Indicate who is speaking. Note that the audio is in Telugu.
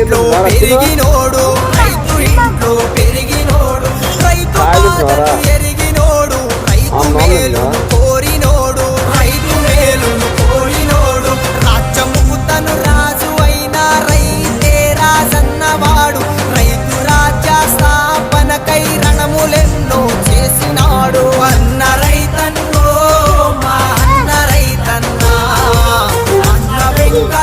Speaker 1: ఇంట్లో పెరిగినోడు, రైతు ఇంట్లో పెరిగినోడు, రైతు బాధను ఎరిగినోడు, రైతు మేలు కోరినోడు, రైతు మేలు కోరినోడు. రాజ్యము తను రాజు అయినా రైతే రాజన్నవాడు, రైతు రాజ్య స్థాపనకై రణములెన్నో చేసినాడు. అన్న రైతన్నో మా అన్న రైతన్నా, అన్న వెంక